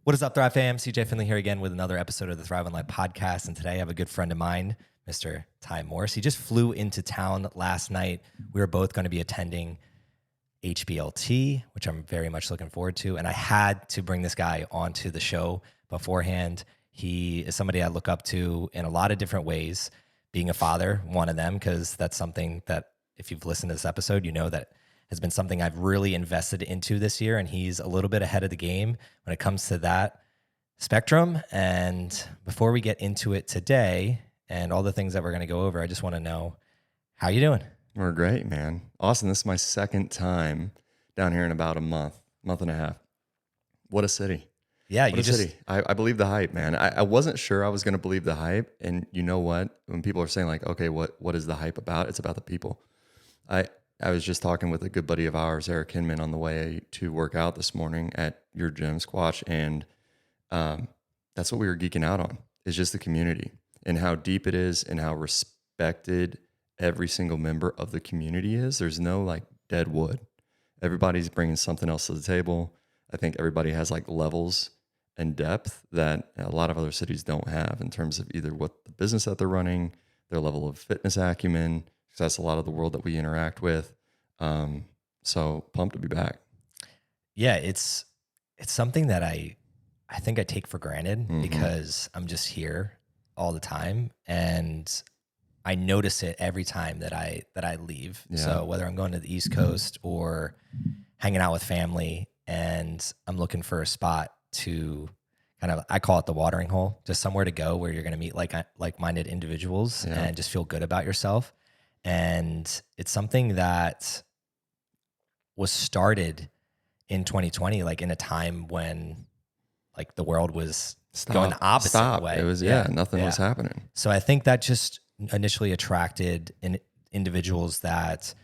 What is up, Thrive fam? CJ Finley here again with another episode of the Thrive on Life podcast. And today I have a good friend of mine, Mr. Ty Morris. He just flew into town last night. We were both going to be attending HBLT, which I'm very much looking forward to. And I had to bring this guy onto the show beforehand. He is somebody I look up to in a lot of different ways. Being a father, one of them, because that's something that if you've listened to this episode, you know that has been something I've really invested into this year, and he's a little bit ahead of the game when it comes to that spectrum. And before we get into it today and all the things that we're going to go over, I just want to know, how you doing? We're great, man. Austin, this is my second time down here in about a month and a half. What a city. Yeah, what a city. I believe the hype, man. I wasn't sure I was going to believe the hype. And you know what? When people are saying like, okay, what is the hype about? It's about the people. I was just talking with a good buddy of ours, Eric Hinman, on the way to work out this morning at your gym, Squatch, and that's what we were geeking out on, is just the community and how deep it is and how respected every single member of the community is. There's no like dead wood. Everybody's bringing something else to the table. I think everybody has like levels and depth that a lot of other cities don't have in terms of either what the business that they're running, their level of fitness acumen, because that's a lot of the world that we interact with. So pumped to be back. Yeah, it's something that I think I take for granted because I'm just here all the time, and I notice it every time that I leave. Yeah. So whether I'm going to the East Coast or hanging out with family, and I'm looking for a spot to kind of, I call it the watering hole, just somewhere to go where you're going to meet like-minded individuals and just feel good about yourself. And it's something that was started in 2020, like in a time when like the world was going the opposite way. It was, nothing was happening. So I think that just initially attracted individuals that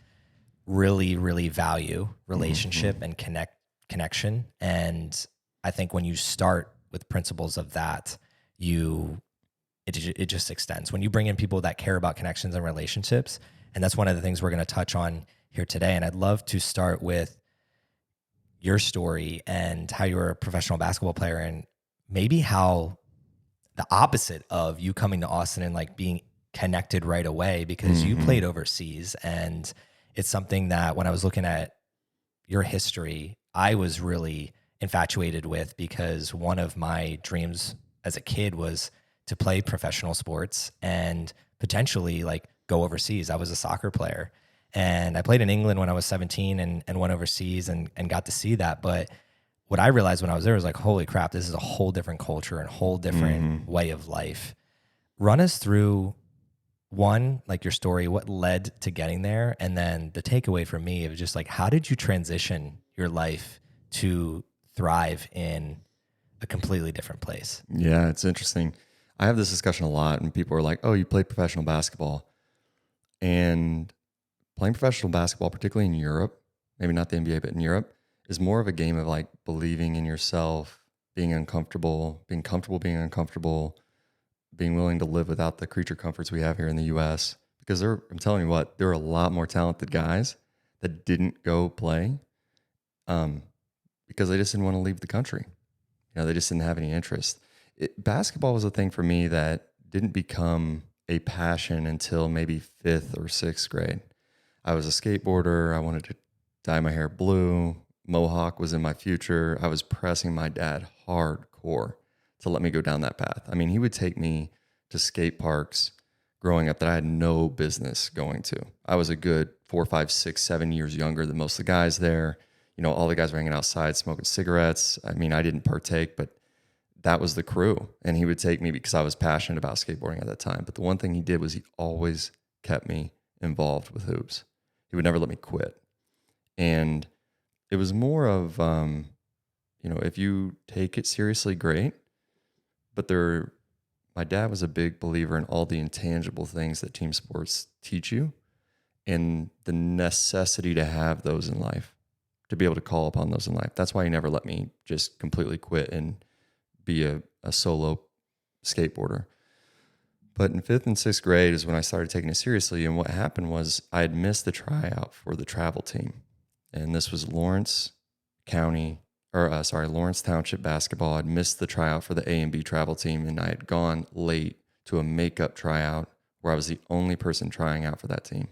really, really value relationship and connection. And I think when you start with principles of that, it just extends. When you bring in people that care about connections and relationships, and that's one of the things we're going to touch on here today. And I'd love to start with your story and how you were a professional basketball player, and maybe how the opposite of you coming to Austin and like being connected right away, because you played overseas. And it's something that when I was looking at your history, I was really infatuated with, because one of my dreams as a kid was to play professional sports and potentially like go overseas. I was a soccer player, and I played in England when I was 17 and went overseas and got to see that. But what I realized when I was there was like, holy crap, this is a whole different culture and a whole different way of life. Run us through, one, like your story, what led to getting there, and then the takeaway for me of just like, how did you transition your life to thrive in a completely different place? Yeah, it's interesting. I have this discussion a lot, and people are like, oh, you play professional basketball. And playing professional basketball, particularly in Europe, maybe not the NBA, but in Europe, is more of a game of like believing in yourself, being uncomfortable, being comfortable being uncomfortable, being willing to live without the creature comforts we have here in the US. Because I'm telling you what, there are a lot more talented guys that didn't go play because they just didn't want to leave the country. They just didn't have any interest. Basketball was a thing for me that didn't become a passion until maybe 5th or 6th grade. I was a skateboarder. I wanted to dye my hair blue. Mohawk was in my future. I was pressing my dad hardcore to let me go down that path. I mean, he would take me to skate parks growing up that I had no business going to. I was a good 4, 5, 6, 7 years younger than most of the guys there. All the guys were hanging outside smoking cigarettes. I mean, I didn't partake, but that was the crew. And he would take me because I was passionate about skateboarding at that time. But the one thing he did was he always kept me involved with hoops. He would never let me quit. And it was more of, if you take it seriously, great. But my dad was a big believer in all the intangible things that team sports teach you and the necessity to have those in life, to be able to call upon those in life. That's why he never let me just completely quit and be a solo skateboarder. But in 5th and 6th grade is when I started taking it seriously. And what happened was I had missed the tryout for the travel team. And this was Lawrence County Lawrence Township basketball. I'd missed the tryout for the A and B travel team, and I had gone late to a makeup tryout where I was the only person trying out for that team.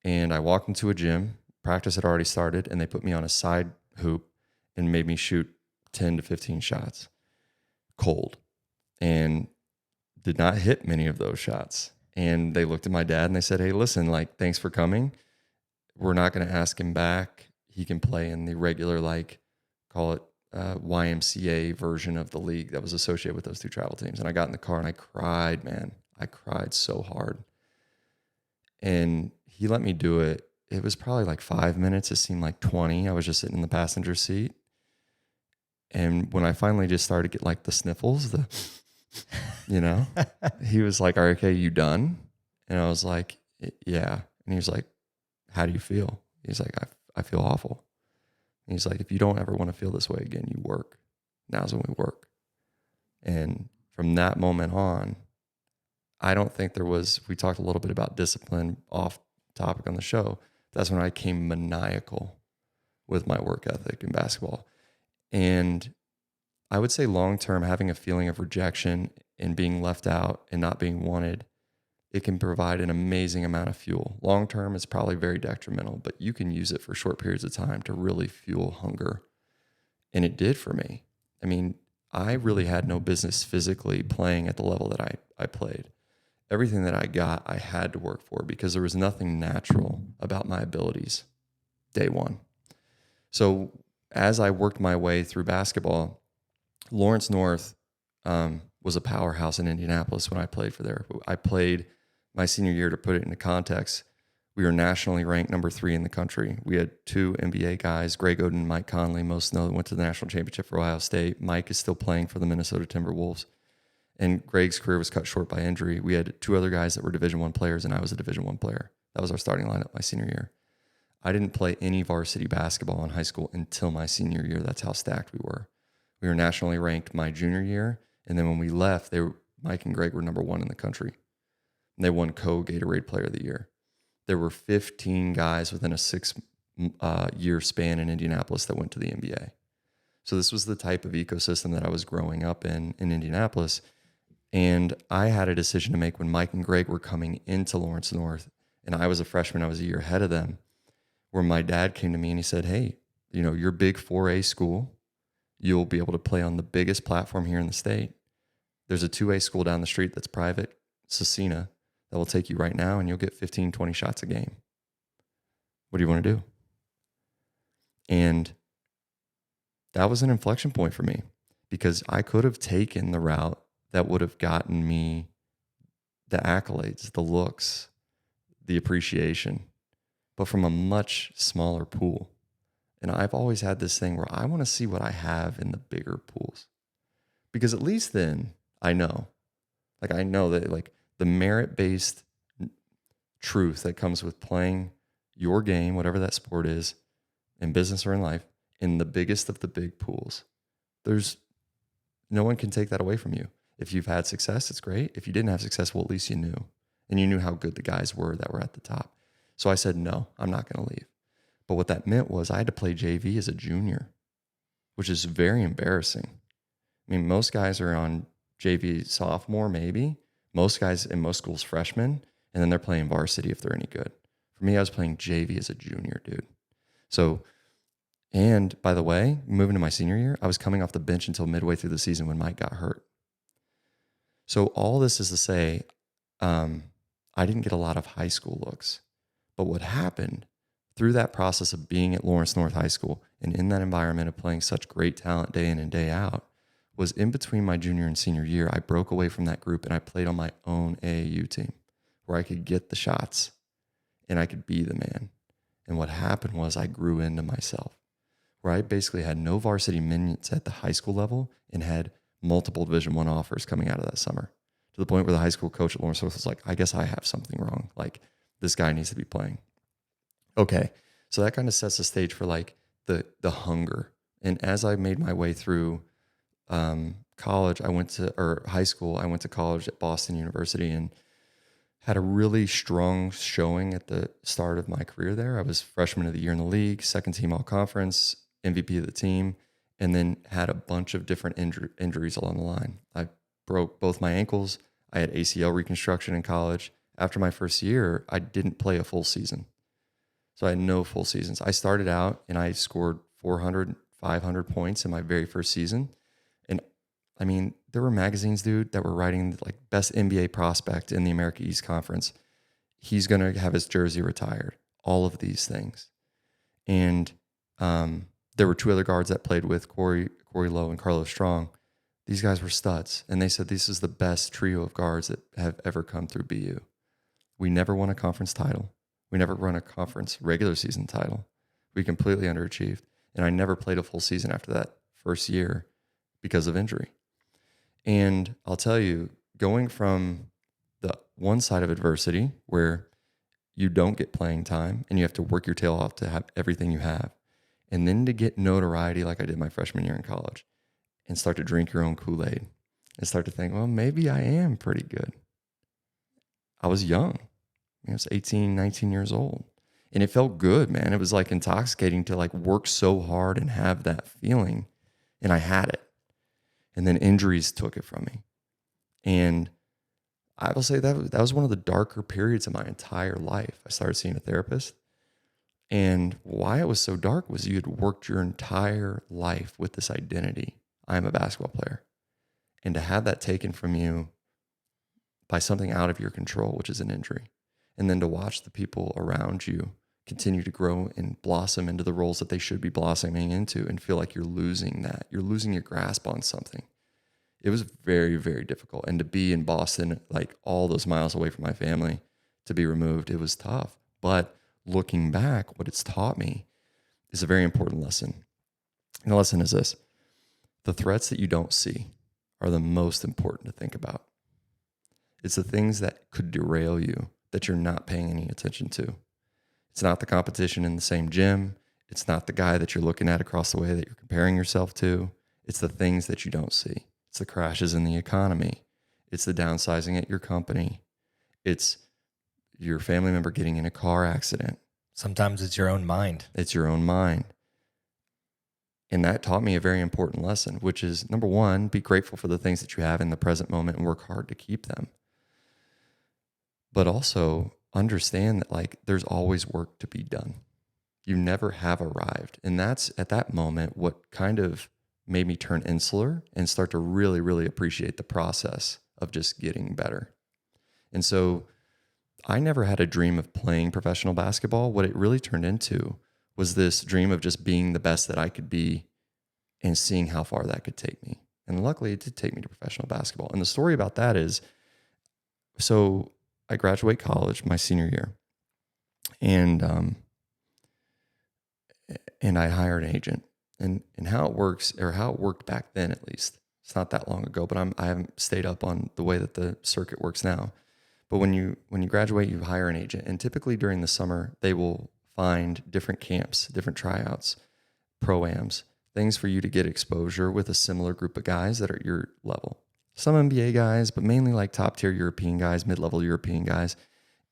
And I walked into a gym, practice had already started, and they put me on a side hoop and made me shoot 10 to 15 shots cold, and did not hit many of those shots. And they looked at my dad and they said, hey, listen, like, thanks for coming. We're not going to ask him back. He can play in the regular, like, call it YMCA version of the league that was associated with those two travel teams. And I got in the car and I cried, man. I cried so hard. And he let me do it. It was probably like 5 minutes. It seemed like 20. I was just sitting in the passenger seat. And when I finally just started to get like the sniffles, he was like, okay, you done? And I was like, yeah. And he was like, how do you feel? He's like, I feel awful. And he's like, if you don't ever want to feel this way again, you work. Now's when we work. And from that moment on, I don't think we talked a little bit about discipline off topic on the show. That's when I became maniacal with my work ethic in basketball. And I would say long-term, having a feeling of rejection and being left out and not being wanted, it can provide an amazing amount of fuel. Long-term, it's probably very detrimental, but you can use it for short periods of time to really fuel hunger. And it did for me. I mean, I really had no business physically playing at the level that I played. Everything that I got, I had to work for because there was nothing natural about my abilities day one. So as I worked my way through basketball, Lawrence North was a powerhouse in Indianapolis when I played for there. I played my senior year, to put it into context. We were nationally ranked number 3 in the country. We had 2 NBA guys, Greg Oden and Mike Conley, most know, went to the national championship for Ohio State. Mike is still playing for the Minnesota Timberwolves. And Greg's career was cut short by injury. We had 2 other guys that were Division I players, and I was a Division I player. That was our starting lineup my senior year. I didn't play any varsity basketball in high school until my senior year. That's how stacked we were. We were nationally ranked my junior year, and then when we left, Mike and Greg were number 1 in the country. And they won co-Gatorade Player of the Year. There were 15 guys within a 6-year span in Indianapolis that went to the NBA. So this was the type of ecosystem that I was growing up in Indianapolis. And I had a decision to make when Mike and Greg were coming into Lawrence North, and I was a freshman, I was a year ahead of them, where my dad came to me and he said, hey, you're big 4A school. You'll be able to play on the biggest platform here in the state. There's a 2A school down the street that's private, Cecina, that will take you right now, and you'll get 15, 20 shots a game. What do you want to do? And that was an inflection point for me, because I could have taken the route that would have gotten me the accolades, the looks, the appreciation, but from a much smaller pool. And I've always had this thing where I want to see what I have in the bigger pools, because at least then I know that the merit-based truth that comes with playing your game, whatever that sport is, in business or in life, in the biggest of the big pools, no one can take that away from you. If you've had success, it's great. If you didn't have success, well, at least you knew. And you knew how good the guys were that were at the top. So I said, no, I'm not going to leave. But what that meant was I had to play JV as a junior, which is very embarrassing. I mean, most guys are on JV sophomore, maybe. Most guys in most schools, freshmen, and then they're playing varsity if they're any good. For me, I was playing JV as a junior, dude. So, and by the way, moving to my senior year, I was coming off the bench until midway through the season when Mike got hurt. So all this is to say, I didn't get a lot of high school looks. But what happened through that process of being at Lawrence North High School and in that environment of playing such great talent day in and day out was in between my junior and senior year, I broke away from that group and I played on my own AAU team where I could get the shots and I could be the man. And what happened was I grew into myself, where I basically had no varsity minutes at the high school level and had multiple Division I offers coming out of that summer, to the point where the high school coach at Lawrence North was like, I guess I have something wrong. Like, this guy needs to be playing. Okay. So that kind of sets the stage for like the hunger. And as I made my way through high school, I went to college at Boston University and had a really strong showing at the start of my career there. I was freshman of the year in the league, second team all conference, MVP of the team, and then had a bunch of different injuries along the line. I broke both my ankles. I had ACL reconstruction in college. After my first year, I didn't play a full season. So I had no full seasons. I started out and I scored 400, 500 points in my very first season. And I mean, there were magazines, dude, that were writing like best NBA prospect in the America East Conference. He's going to have his jersey retired. All of these things. And there were two other guards that played with Corey Lowe and Carlos Strong. These guys were studs. And they said, this is the best trio of guards that have ever come through BU. We never won a conference title. We never won a conference regular season title. We completely underachieved. And I never played a full season after that first year because of injury. And I'll tell you, going from the one side of adversity where you don't get playing time and you have to work your tail off to have everything you have, and then to get notoriety like I did my freshman year in college and start to drink your own Kool-Aid and start to think, well, maybe I am pretty good. I was young. I was 18, 19 years old. And it felt good, man. It was like intoxicating to like work so hard and have that feeling. And I had it. And then injuries took it from me. And I will say that was one of the darker periods of my entire life. I started seeing a therapist. And why it was so dark was you had worked your entire life with this identity. I'm a basketball player. And to have that taken from you by something out of your control, which is an injury, and then to watch the people around you continue to grow and blossom into the roles that they should be blossoming into and feel like you're losing that. You're losing your grasp on something. It was very, very difficult. And to be in Boston, like all those miles away from my family, to be removed, it was tough. But looking back, what it's taught me is a very important lesson. And the lesson is this: the threats that you don't see are the most important to think about. It's the things that could derail you that you're not paying any attention to. It's not the competition in the same gym. It's not the guy that you're looking at across the way that you're comparing yourself to. It's the things that you don't see. It's the crashes in the economy. It's the downsizing at your company. It's your family member getting in a car accident. Sometimes it's your own mind. It's your own mind. And that taught me a very important lesson, which is, number one, be grateful for the things that you have in the present moment and work hard to keep them. But also understand that like there's always work to be done. You never have arrived. And that's at that moment what kind of made me turn insular and start to really, really appreciate the process of just getting better. And so I never had a dream of playing professional basketball. What it really turned into was this dream of just being the best that I could be and seeing how far that could take me. And luckily it did take me to professional basketball. And the story about that is, so I graduate college my senior year, and I hired an agent. And how it works, or how it worked back then at least, it's not that long ago, but I haven't stayed up on the way that the circuit works now. But when you graduate, you hire an agent, and typically during the summer they will find different camps, different tryouts, pro-ams, things for you to get exposure with a similar group of guys that are at your level. Some NBA guys, but mainly like top tier European guys, mid-level European guys.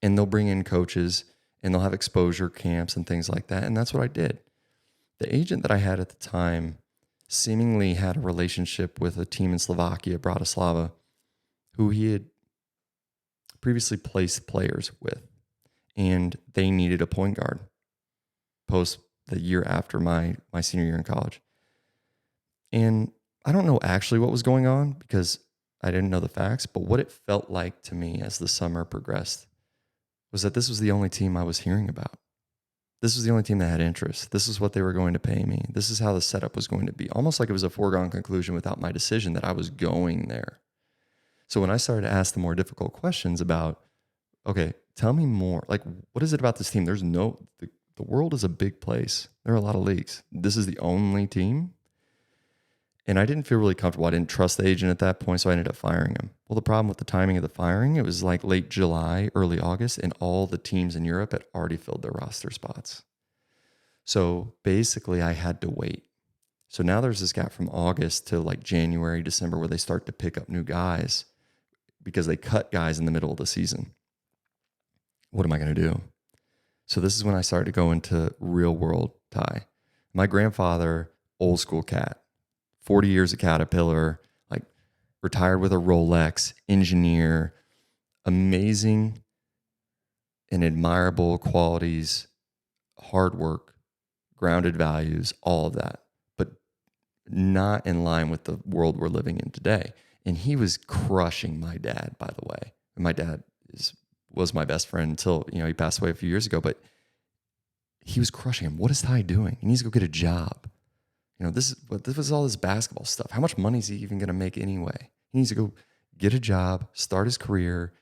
And they'll bring in coaches and they'll have exposure camps and things like that. And that's what I did. The agent that I had at the time seemingly had a relationship with a team in Slovakia, Bratislava, who he had previously placed players with. And they needed a point guard post the year after my senior year in college. And I don't know actually what was going on because I didn't know the facts, but what it felt like to me as the summer progressed was that this was the only team I was hearing about. This was the only team that had interest. This is what they were going to pay me. This is how the setup was going to be. Almost like it was a foregone conclusion without my decision that I was going there. So when I started to ask the more difficult questions about, okay, tell me more. Like, what is it about this team? There's the world is a big place. There are a lot of leagues. This is the only team. And I didn't feel really comfortable. I didn't trust the agent at that point, so I ended up firing him. Well, the problem with the timing of the firing, it was like late July, early August, and all the teams in Europe had already filled their roster spots. So basically, I had to wait. So now there's this gap from August to like January, December, where they start to pick up new guys because they cut guys in the middle of the season. What am I going to do? So this is when I started to go into real world, Ty. My grandfather, old school cat, 40 years at Caterpillar, like retired with a Rolex, engineer, amazing and admirable qualities, hard work, grounded values, all of that, but not in line with the world we're living in today. And he was crushing my dad, by the way. And my dad was my best friend until, he passed away a few years ago, but he was crushing him. What is Ty doing? He needs to go get a job. This was all this basketball stuff. How much money is he even going to make anyway? He needs to go get a job, start his career,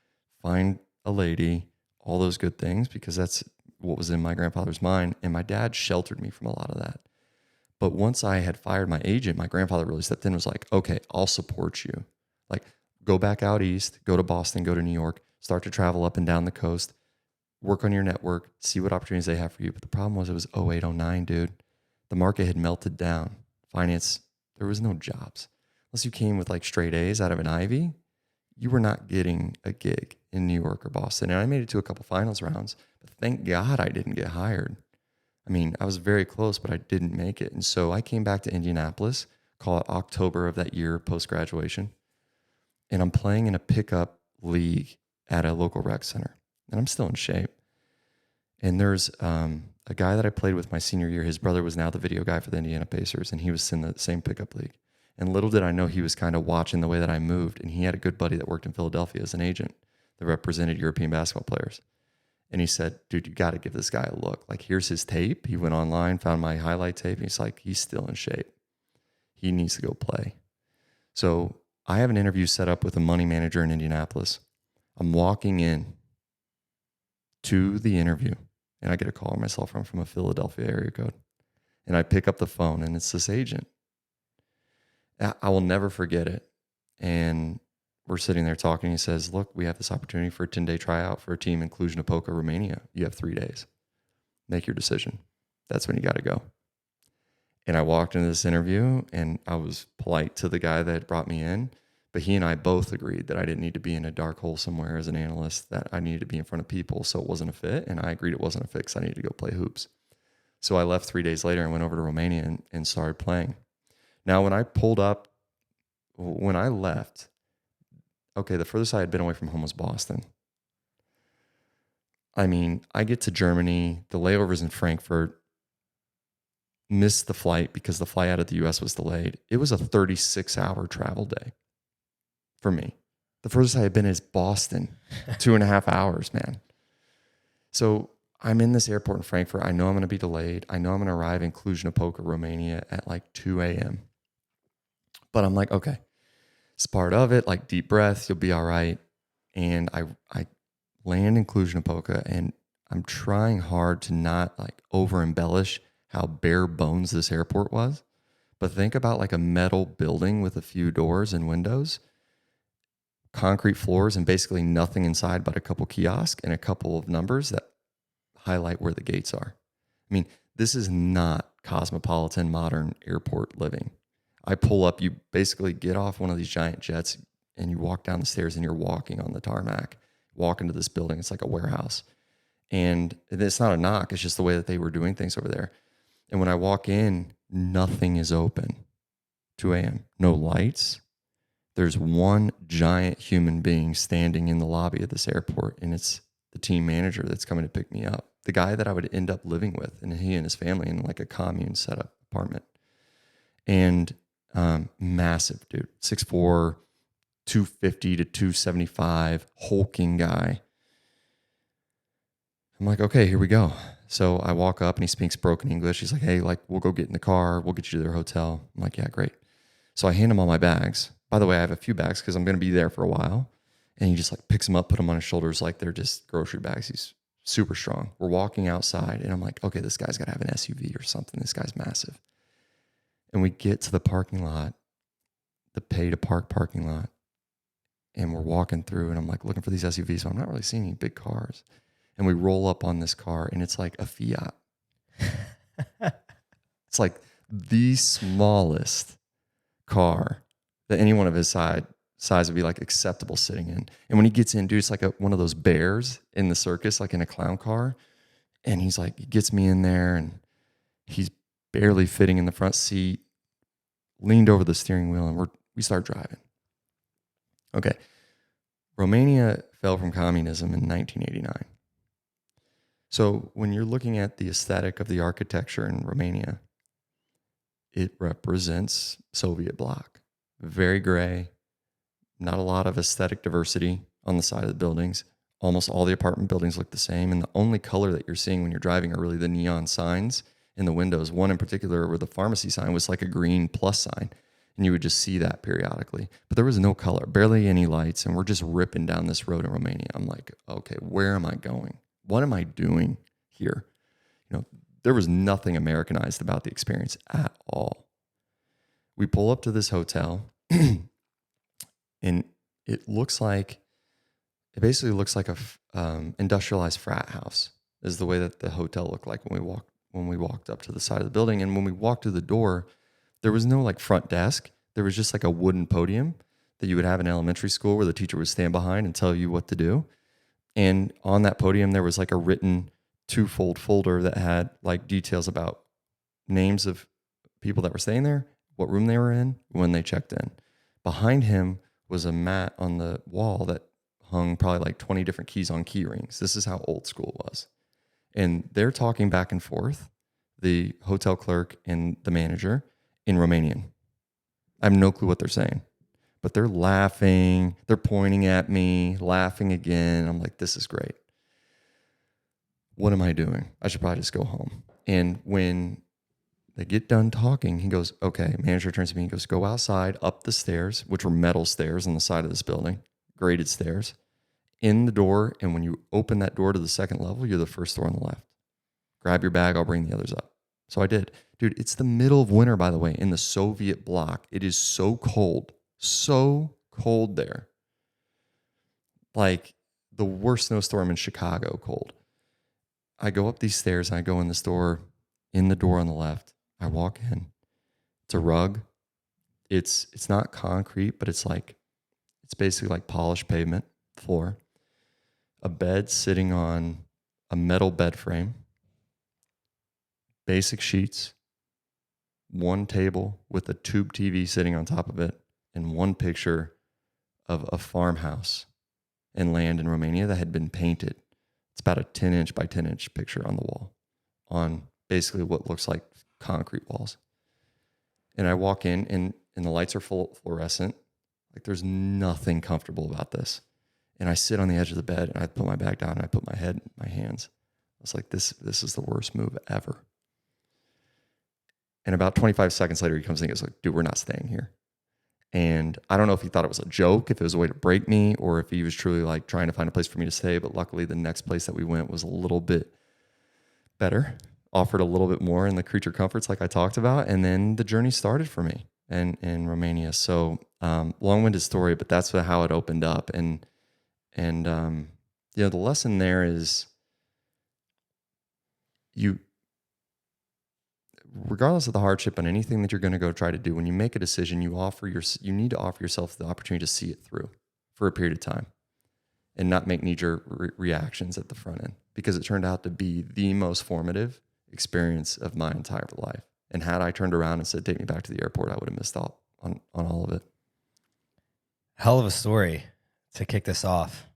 find a lady, all those good things, because that's what was in my grandfather's mind. And my dad sheltered me from a lot of that. But once I had fired my agent, my grandfather really stepped in and was like, okay, I'll support you. Like, go back out east, go to Boston, go to New York, start to travel up and down the coast, work on your network, see what opportunities they have for you. But the problem was it was 08, 09, dude. The market had melted down. Finance, there was no jobs. Unless you came with like straight A's out of an Ivy, you were not getting a gig in New York or Boston. And I made it to a couple finals rounds, but thank God I didn't get hired. I mean, I was very close, but I didn't make it. And so I came back to Indianapolis, call it October of that year post-graduation, and I'm playing in a pickup league at a local rec center. And I'm still in shape. And there's a guy that I played with my senior year. His brother was now the video guy for the Indiana Pacers, and he was in the same pickup league. And little did I know he was kind of watching the way that I moved. And he had a good buddy that worked in Philadelphia as an agent that represented European basketball players. And he said, dude, you got to give this guy a look. Like, here's his tape. He went online, found my highlight tape, and he's like, he's still in shape. He needs to go play. So I have an interview set up with a money manager in Indianapolis. I'm walking in to the interview, and I get a call on my cell phone from a Philadelphia area code. And I pick up the phone, and it's this agent. I will never forget it. And we're sitting there talking. He says, look, we have this opportunity for a 10-day tryout for a team in Cluj-Napoca, Romania. You have 3 days. Make your decision. That's when you got to go. And I walked into this interview, and I was polite to the guy that brought me in. But he and I both agreed that I didn't need to be in a dark hole somewhere as an analyst, that I needed to be in front of people. So it wasn't a fit. And I agreed it wasn't a fit because I needed to go play hoops. So I left 3 days later and went over to Romania and started playing. Now, when I left, okay, the furthest I had been away from home was Boston. I mean, I get to Germany, the layover's in Frankfurt, missed the flight because the flight out of the U.S. was delayed. It was a 36-hour travel day for me. The furthest I had been is Boston, 2.5 hours, man. So I'm in this airport in Frankfurt. I know I'm going to be delayed. I know I'm going to arrive in Cluj-Napoca, Romania at like 2 a.m. But I'm like, okay, it's part of it. Like, deep breath, you'll be all right. And I land in Cluj-Napoca, and I'm trying hard to not like over embellish how bare bones this airport was. But think about like a metal building with a few doors and windows, concrete floors, and basically nothing inside but a couple kiosks and a couple of numbers that highlight where the gates are. I mean, this is not cosmopolitan modern airport living. I pull up, you basically get off one of these giant jets and you walk down the stairs and you're walking on the tarmac, walk into this building. It's like a warehouse. And it's not a knock. It's just the way that they were doing things over there. And when I walk in, nothing is open. 2 a.m. No lights. There's one giant human being standing in the lobby of this airport, and it's the team manager that's coming to pick me up. The guy that I would end up living with, and he and his family in like a commune setup apartment. And massive dude, 6'4", 250 to 275, hulking guy. I'm like, okay, here we go. So I walk up and he speaks broken English. He's like, hey, like, we'll go get in the car. We'll get you to their hotel. I'm like, yeah, great. So I hand him all my bags. By the way, I have a few bags because I'm going to be there for a while. And he just like picks them up, put them on his shoulders like they're just grocery bags. He's super strong. We're walking outside and I'm like, okay, this guy's got to have an SUV or something. This guy's massive. And we get to the parking lot, the pay to park parking lot. And we're walking through and I'm like looking for these SUVs. So I'm not really seeing any big cars. And we roll up on this car and it's like a Fiat. It's like the smallest car that anyone of his size would be like acceptable sitting in. And when he gets in, dude, it's like one of those bears in the circus, like in a clown car. And he's like, he gets me in there and he's barely fitting in the front seat, leaned over the steering wheel, and we start driving. Okay. Romania fell from communism in 1989. So when you're looking at the aesthetic of the architecture in Romania, it represents Soviet bloc. Very gray, not a lot of aesthetic diversity on the side of the buildings. Almost all the apartment buildings look the same. And the only color that you're seeing when you're driving are really the neon signs in the windows. One in particular where the pharmacy sign was like a green plus sign. And you would just see that periodically. But there was no color, barely any lights. And we're just ripping down this road in Romania. I'm like, okay, where am I going? What am I doing here? There was nothing Americanized about the experience at all. We pull up to this hotel and it basically looks like a industrialized frat house is the way that the hotel looked like when we walked up to the side of the building. And when we walked through the door, there was no like front desk. There was just like a wooden podium that you would have in elementary school where the teacher would stand behind and tell you what to do. And on that podium, there was like a written two-fold folder that had like details about names of people that were staying there, what room they were in, when they checked in. Behind him was a mat on the wall that hung probably like 20 different keys on key rings. This is how old school it was. And they're talking back and forth, the hotel clerk and the manager, in Romanian. I have no clue what they're saying, but they're laughing. They're pointing at me, laughing again. I'm like, this is great. What am I doing? I should probably just go home. And when they get done talking, he goes, okay, manager turns to me and goes, go outside, up the stairs, which were metal stairs on the side of this building, graded stairs, in the door. And when you open that door to the second level, you're the first door on the left. Grab your bag. I'll bring the others up. So I did. Dude, it's the middle of winter, by the way, in the Soviet bloc. It is so cold there. Like the worst snowstorm in Chicago cold. I go up these stairs and I go in this door, in the door on the left. I walk in. It's a rug. It's not concrete, but it's basically like polished pavement floor. A bed sitting on a metal bed frame. Basic sheets. One table with a tube TV sitting on top of it, and one picture of a farmhouse and land in Romania that had been painted. It's about a 10-inch by 10-inch picture on the wall, on basically what looks like concrete walls. And I walk in, and the lights are fluorescent. Like there's nothing comfortable about this. And I sit on the edge of the bed, and I put my bag down, and I put my head in my hands. I was like, this is the worst move ever. And about 25 seconds later, he comes in and goes like, dude, we're not staying here. And I don't know if he thought it was a joke, if it was a way to break me, or if he was truly like trying to find a place for me to stay. But luckily, the next place that we went was a little bit better, offered a little bit more in the creature comforts like I talked about. And then the journey started for me in Romania. So long-winded story, but that's how it opened up. And the lesson there is regardless of the hardship on anything that you're going to go try to do, when you make a decision, you need to offer yourself the opportunity to see it through for a period of time and not make knee-jerk reactions at the front end, because it turned out to be the most formative experience of my entire life. And had I turned around and said, take me back to the airport, I would have missed out on all of it. Hell of a story to kick this off.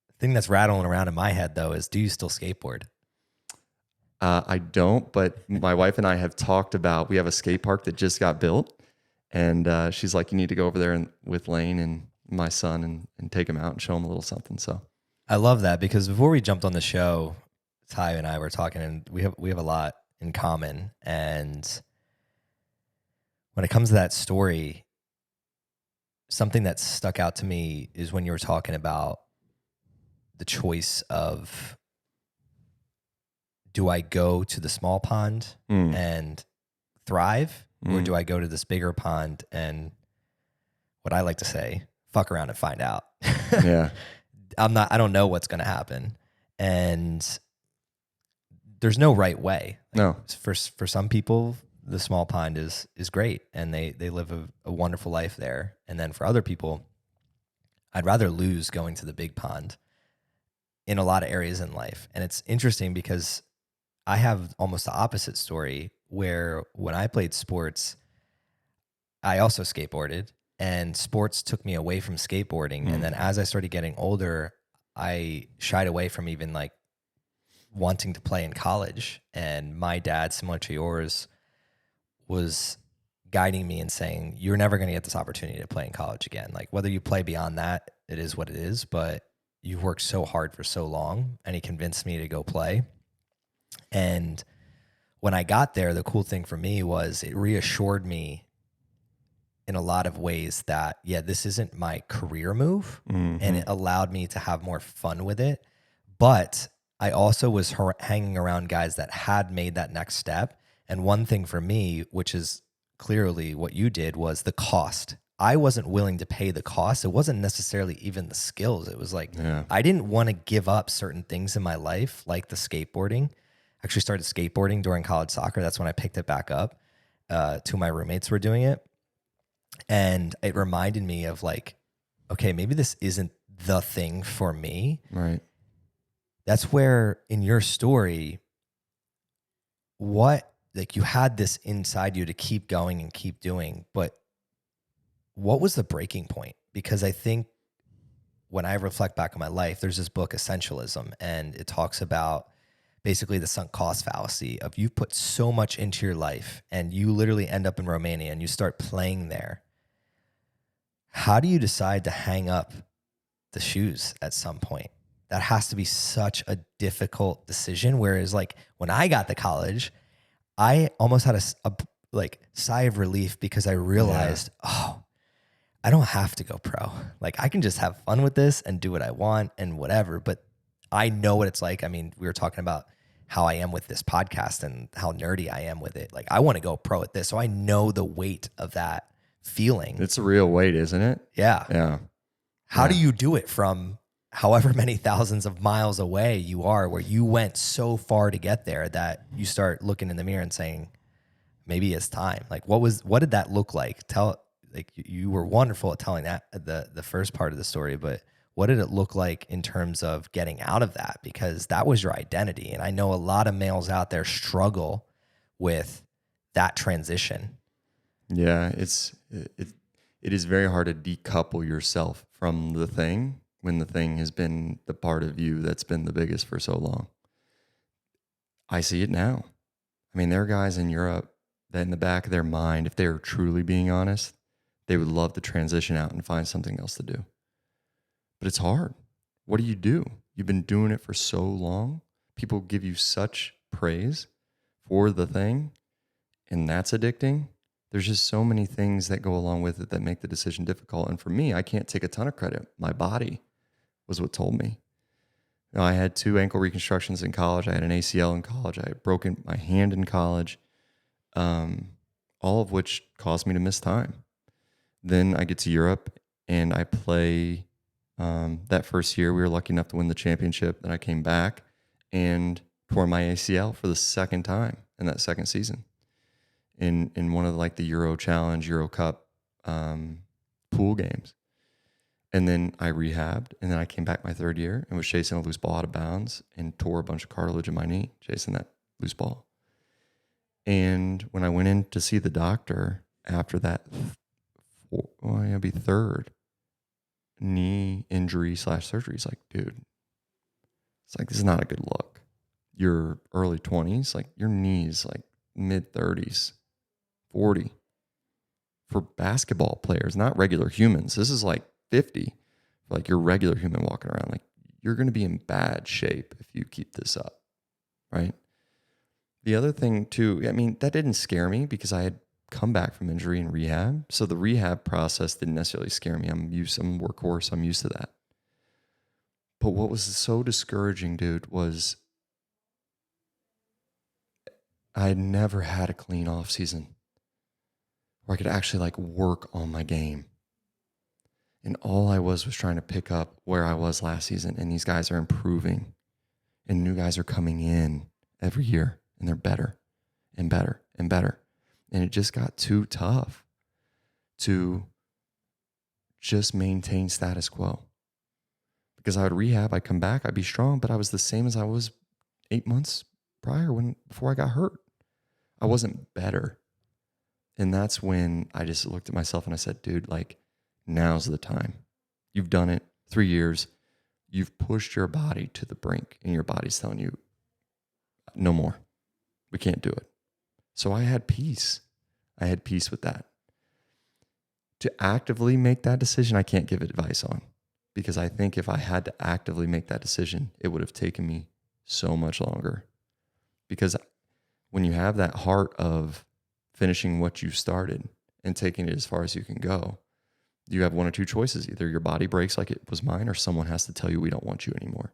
The thing that's rattling around in my head, though, is do you still skateboard? I don't, but my wife and I have talked about, we have a skate park that just got built, and she's like, you need to go over there with Lane and my son and take him out and show him a little something. So I love that, because before we jumped on the show, Ty and I were talking, and we have a lot in common. And when it comes to that story, something that stuck out to me is when you were talking about the choice of, do I go to the small pond and thrive, or do I go to this bigger pond and, what I like to say, fuck around and find out? Yeah. I don't know what's going to happen. And there's no right way. No. For some people, the small pond is great, and they live a wonderful life there. And then for other people, I'd rather lose going to the big pond in a lot of areas in life. And it's interesting because I have almost the opposite story, where when I played sports, I also skateboarded, and sports took me away from skateboarding. And then as I started getting older, I shied away from even like wanting to play in college. And my dad, similar to yours, was guiding me and saying, you're never going to get this opportunity to play in college again. Like whether you play beyond that, it is what it is, but you've worked so hard for so long. And he convinced me to go play. And when I got there, the cool thing for me was it reassured me in a lot of ways that, yeah, this isn't my career move. And it allowed me to have more fun with it. But I also was hanging around guys that had made that next step. And one thing for me, which is clearly what you did, was the cost. I wasn't willing to pay the cost. It wasn't necessarily even the skills. It was like, I didn't want to give up certain things in my life, like the skateboarding. I actually started skateboarding during college soccer. That's when I picked it back up. Two of my roommates were doing it. And it reminded me of like, okay, maybe this isn't the thing for me. Right. That's where in your story, like you had this inside you to keep going and keep doing, but what was the breaking point? Because I think when I reflect back on my life, there's this book, Essentialism, and it talks about basically the sunk cost fallacy of you put so much into your life and you literally end up in Romania and you start playing there. How do you decide to hang up the shoes at some point? That has to be such a difficult decision. Whereas like when I got to college, I almost had a like sigh of relief because I realized, oh, I don't have to go pro. Like I can just have fun with this and do what I want and whatever. But I know what it's like. I mean, we were talking about how I am with this podcast and how nerdy I am with it. Like I want to go pro at this. So I know the weight of that feeling. It's a real weight, isn't it? Yeah. Yeah. How do you do it from however many thousands of miles away you are, where you went so far to get there that you start looking in the mirror and saying, maybe it's time? Like what did that look like? Like you were wonderful at telling that the first part of the story, but what did it look like in terms of getting out of that? Because that was your identity. And I know a lot of males out there struggle with that transition. Yeah, it is very hard to decouple yourself from the thing when the thing has been the part of you that's been the biggest for so long. I see it now. I mean, there are guys in Europe that in the back of their mind, if they are truly being honest, they would love to transition out and find something else to do. But it's hard. What do? You've been doing it for so long. People give you such praise for the thing, and that's addicting. There's just so many things that go along with it that make the decision difficult. And for me, I can't take a ton of credit. My body was what told me. You know, I had 2 ankle reconstructions in college. I had an ACL in college. I had broken my hand in college, all of which caused me to miss time. Then I get to Europe and I play. That first year, we were lucky enough to win the championship. Then I came back and tore my ACL for the second time in that second season in one of like the Euro Challenge, Euro Cup pool games. And then I rehabbed, and then I came back my third year and was chasing a loose ball out of bounds and tore a bunch of cartilage in my knee chasing that loose ball. And when I went in to see the doctor after that, it'll be third knee injury / surgery, he's like, dude, it's like, this is not a good look. You're early 20s, like your knees like mid 30s, 40. For basketball players, not regular humans, this is like 50. Like your regular human walking around, like you're going to be in bad shape if you keep this up, right? The other thing too, I mean, that didn't scare me because I had come back from injury and rehab. So the rehab process didn't necessarily scare me. I'm a workhorse. I'm used to that. But what was so discouraging, dude, was I had never had a clean off season where I could actually like work on my game. And all I was trying to pick up where I was last season. And these guys are improving and new guys are coming in every year and they're better and better and better. And it just got too tough to just maintain status quo. Because I would rehab, I'd come back, I'd be strong, but I was the same as I was 8 months prior before I got hurt. I wasn't better. And that's when I just looked at myself and I said, dude, like, now's the time. You've done it 3 years. You've pushed your body to the brink and your body's telling you, no more. We can't do it. So I had peace. I had peace with that. To actively make that decision, I can't give advice on, because I think if I had to actively make that decision, it would have taken me so much longer. Because when you have that heart of finishing what you started and taking it as far as you can go, you have one or two choices. Either your body breaks like it was mine, or someone has to tell you, we don't want you anymore.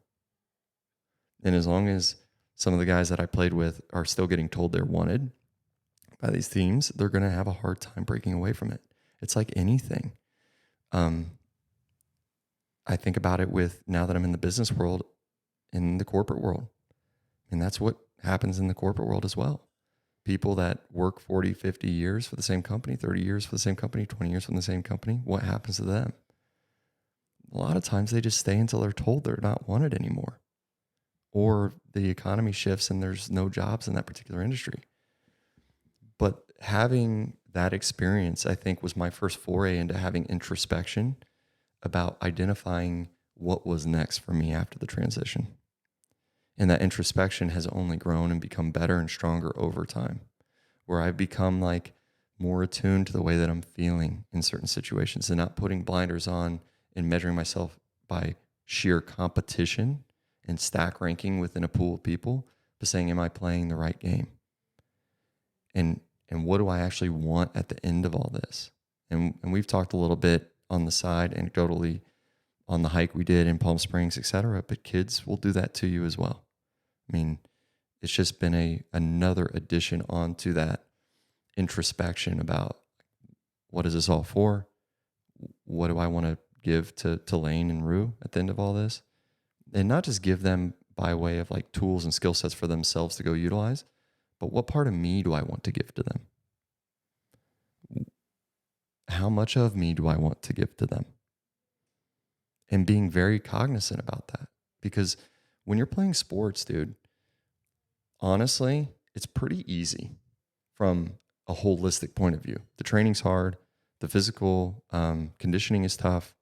And as long as some of the guys that I played with are still getting told they're wanted by these teams, they're going to have a hard time breaking away from it. It's like anything. I think about it with, now that I'm in the business world, in the corporate world. And that's what happens in the corporate world as well. People that work 40, 50 years for the same company, 30 years for the same company, 20 years from the same company, what happens to them? A lot of times they just stay until they're told they're not wanted anymore. Or the economy shifts and there's no jobs in that particular industry. But having that experience, I think, was my first foray into having introspection about identifying what was next for me after the transition. And that introspection has only grown and become better and stronger over time, where I've become like more attuned to the way that I'm feeling in certain situations and not putting blinders on and measuring myself by sheer competition and stack ranking within a pool of people, but saying, am I playing the right game? And what do I actually want at the end of all this? And we've talked a little bit on the side, anecdotally, on the hike we did in Palm Springs, et cetera, but kids will do that to you as well. I mean, it's just been another addition onto that introspection about, what is this all for? What do I want to give to Lane and Rue at the end of all this? And not just give them by way of like tools and skill sets for themselves to go utilize, but what part of me do I want to give to them? How much of me do I want to give to them? And being very cognizant about that. Because when you're playing sports, dude, honestly, it's pretty easy from a holistic point of view. The training's hard. The physical conditioning is tough.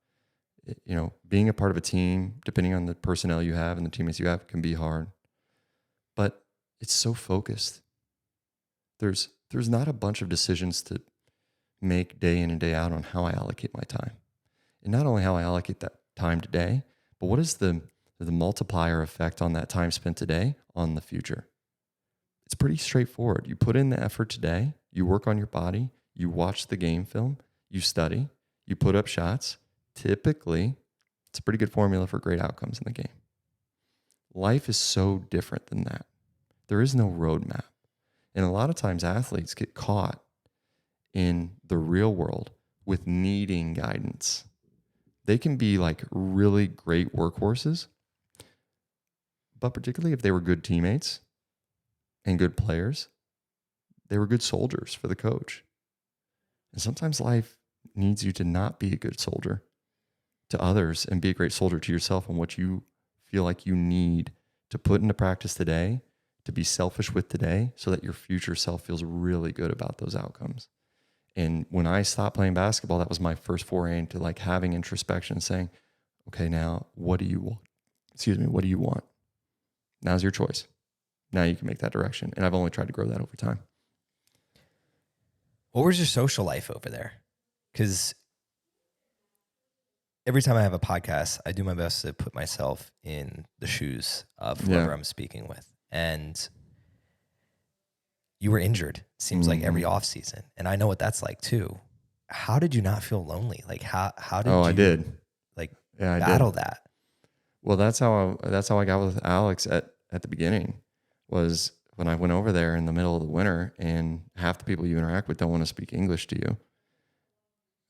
You know, being a part of a team, depending on the personnel you have and the teammates you have, can be hard. But it's so focused. There's not a bunch of decisions to make day in and day out on how I allocate my time. And not only how I allocate that time today, but what is the multiplier effect on that time spent today on the future? It's pretty straightforward. You put in the effort today, you work on your body, you watch the game film, you study, you put up shots. Typically, it's a pretty good formula for great outcomes in the game. Life is so different than that. There is no roadmap. And a lot of times athletes get caught in the real world with needing guidance. They can be like really great workhorses, but particularly if they were good teammates and good players, they were good soldiers for the coach. And sometimes life needs you to not be a good soldier to others and be a great soldier to yourself on what you feel like you need to put into practice today, to be selfish with today, so that your future self feels really good about those outcomes. And when I stopped playing basketball, that was my first foray into like having introspection, saying, okay, now what do you want? What do you want? Now's your choice. Now you can make that direction. And I've only tried to grow that over time. What was your social life over there? Because every time I have a podcast, I do my best to put myself in the shoes of whoever I'm speaking with. And you were injured, seems like every off season. And I know what that's like too. How did you not feel lonely? Like how did you I did. Like I battle did. that? Well, that's how I got with Alex at the beginning, was when I went over there in the middle of the winter and half the people you interact with don't want to speak English to you.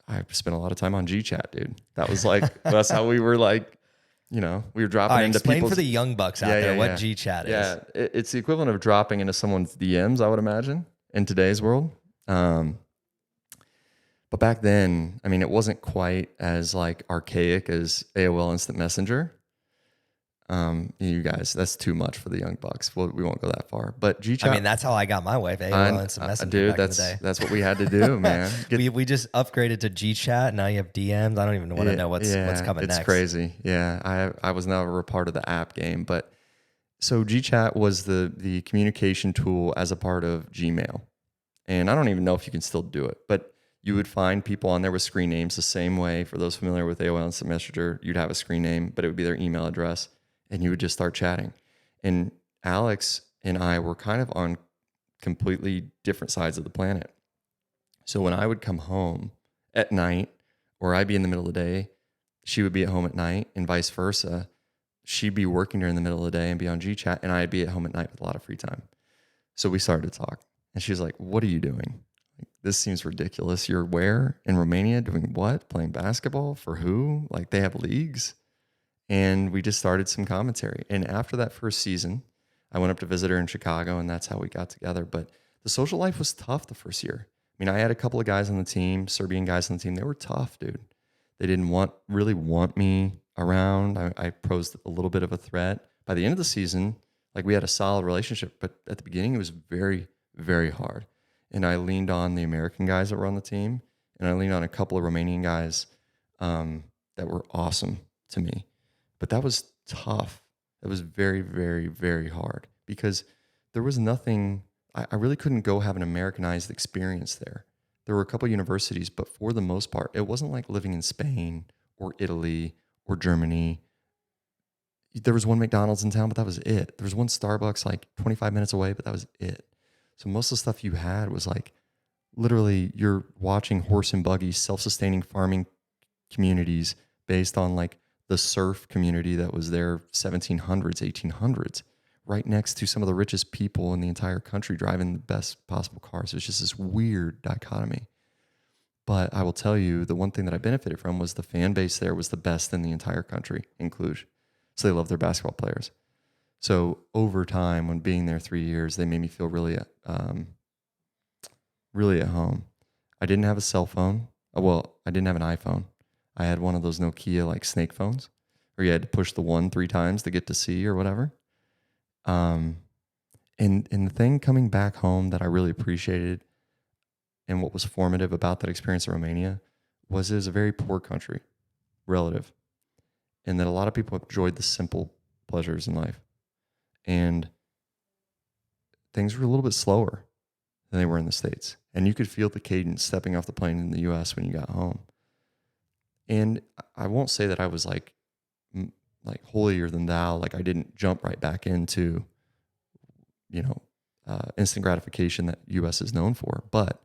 I spent a lot of time on GChat, dude. That was like, that's how we were like, we were dropping into explain people's... for the young bucks out there what GChat is. Yeah, it's the equivalent of dropping into someone's DMs, I would imagine, in today's world. But back then, I mean, it wasn't quite as like archaic as AOL Instant Messenger. You guys, that's too much for the young bucks. We won't go that far. But G-Chat, I mean, that's how I got my wife, AOL Instant Messenger dude, back in the day. that's what we had to do, man. We just upgraded to G-Chat. Now you have DMs. I don't even want to know what's coming next. It's crazy. Yeah, I was never a part of the app game, but so G-Chat was the communication tool as a part of Gmail. And I don't even know if you can still do it, but you would find people on there with screen names the same way. For those familiar with AOL Instant Messenger, you'd have a screen name, but it would be their email address, and you would just start chatting. And Alex and I were kind of on completely different sides of the planet. So when I would come home at night, or I'd be in the middle of the day, she would be at home at night, and vice versa. She'd be working during the middle of the day and be on G-Chat, and I'd be at home at night with a lot of free time. So we started to talk, and she was like, "What are you doing? Like, this seems ridiculous. You're where? In Romania? Doing what? Playing basketball? For who? Like, they have leagues?" And we just started some commentary. And after that first season, I went up to visit her in Chicago, and that's how we got together. But the social life was tough the first year. I mean, I had a couple of guys on the team, Serbian guys on the team. They were tough, dude. They didn't really want me around. I posed a little bit of a threat. By the end of the season, like, we had a solid relationship, but at the beginning it was very, very hard. And I leaned on the American guys that were on the team, and I leaned on a couple of Romanian guys that were awesome to me. But that was tough. It was very, very, very hard because there was nothing. I really couldn't go have an Americanized experience there. There were a couple of universities, but for the most part, it wasn't like living in Spain or Italy or Germany. There was one McDonald's in town, but that was it. There was one Starbucks like 25 minutes away, but that was it. So most of the stuff you had was like literally you're watching horse and buggy, self-sustaining farming communities based on like the surf community that was there 1700s, 1800s, right next to some of the richest people in the entire country driving the best possible cars. It was just this weird dichotomy. But I will tell you, the one thing that I benefited from was the fan base there was the best in the entire country in Cluj. So they love their basketball players. So over time, when being there 3 years, they made me feel really at home. I didn't have a cell phone. Well, I didn't have an iPhone. I had one of those Nokia like snake phones where you had to push the 1 3 times to get to see or whatever. And the thing coming back home that I really appreciated and what was formative about that experience in Romania was it was a very poor country, relative, and that a lot of people enjoyed the simple pleasures in life. And things were a little bit slower than they were in the States. And you could feel the cadence stepping off the plane in the US when you got home. And I won't say that I was like holier than thou. Like, I didn't jump right back into, instant gratification that US is known for, but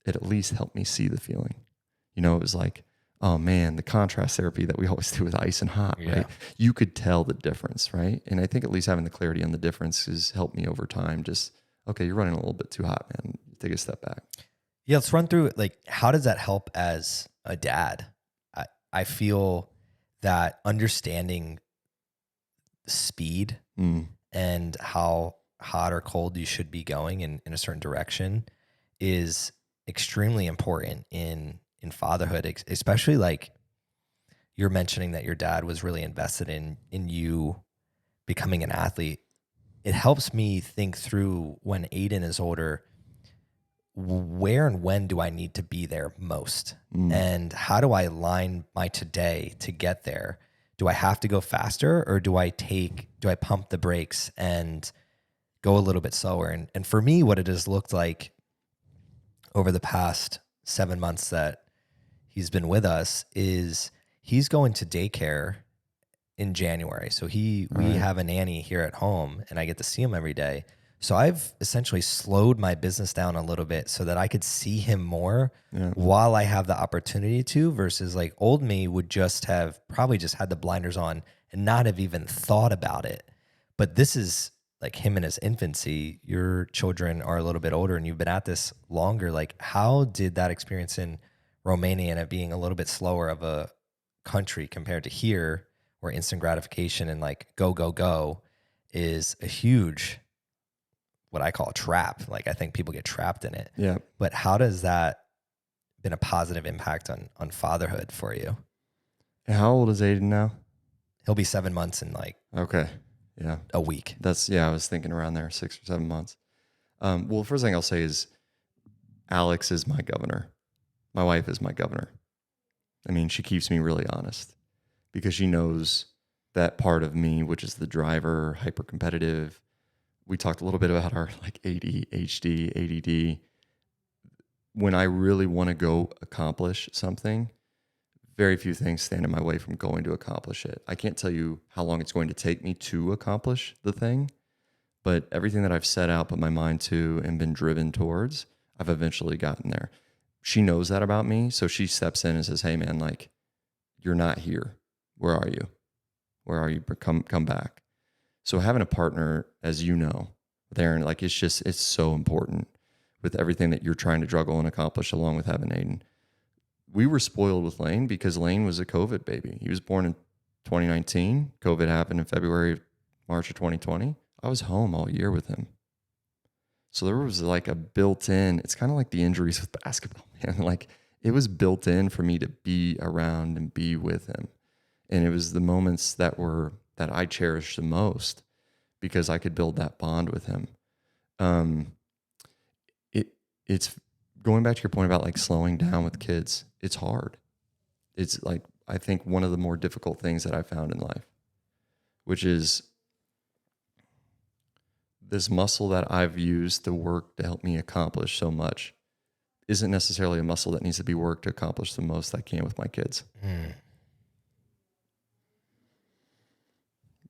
it at least helped me see the feeling. It was like, oh man, the contrast therapy that we always do with ice and hot, right? You could tell the difference, right? And I think at least having the clarity on the difference has helped me over time. Just, okay, you're running a little bit too hot, man. Take a step back. Yeah, let's run through it. Like, how does that help as a dad? I feel that understanding speed and how hot or cold you should be going in a certain direction is extremely important in fatherhood, especially like you're mentioning that your dad was really invested in you becoming an athlete. It helps me think through when Aiden is older, where and when do I need to be there most? And how do I align my today to get there? Do I have to go faster, or do I pump the brakes and go a little bit slower? And for me, what it has looked like over the past 7 months that he's been with us is he's going to daycare in January. So we have a nanny here at home, and I get to see him every day. So I've essentially slowed my business down a little bit so that I could see him more while I have the opportunity to, versus like old me would just have probably just had the blinders on and not have even thought about it. But this is like him in his infancy. Your children are a little bit older and you've been at this longer. Like, how did that experience in Romania and it being a little bit slower of a country compared to here, where instant gratification and like go, go, go is a huge, what I call a trap. Like, I think people get trapped in it. Yeah. But how does that been a positive impact on fatherhood for you? And how old is Aiden now? He'll be 7 months in like Okay. Yeah. a week. I was thinking around there, 6 or 7 months. Well, first thing I'll say is Alex is my governor. My wife is my governor. I mean, she keeps me really honest because she knows that part of me, which is the driver, hyper competitive. We talked a little bit about our like ADHD, ADD. When I really want to go accomplish something, very few things stand in my way from going to accomplish it. I can't tell you how long it's going to take me to accomplish the thing, but everything that I've set out, put my mind to, and been driven towards, I've eventually gotten there. She knows that about me, so she steps in and says, "Hey, man, like, you're not here. Where are you? Where are you? Come back." So having a partner, as you know, there, and like, it's so important with everything that you're trying to juggle and accomplish, along with having Aiden. We were spoiled with Lane because Lane was a COVID baby. He was born in 2019. COVID happened in March of 2020. I was home all year with him. So there was like a built-in, it's kind of like the injuries with basketball, man. Like, it was built in for me to be around and be with him. And it was the moments that I cherished the most because I could build that bond with him. It's going back to your point about like slowing down with kids. It's hard. It's like, I think one of the more difficult things that I found in life, which is this muscle that I've used to work to help me accomplish so much isn't necessarily a muscle that needs to be worked to accomplish the most I can with my kids.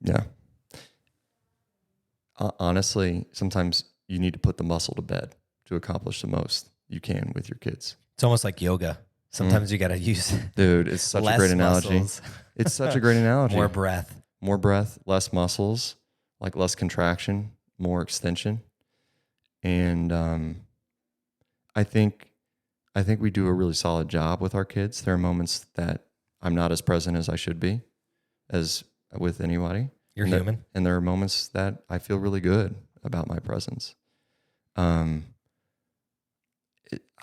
Yeah. Honestly, sometimes you need to put the muscle to bed to accomplish the most you can with your kids. It's almost like yoga. Sometimes you got to use Dude, it's such a great analogy. Muscles. It's such a great analogy. More breath, less muscles, like less contraction, more extension. And I think we do a really solid job with our kids. There are moments that I'm not as present as I should be, as with anybody. You're human. And there are moments that I feel really good about my presence.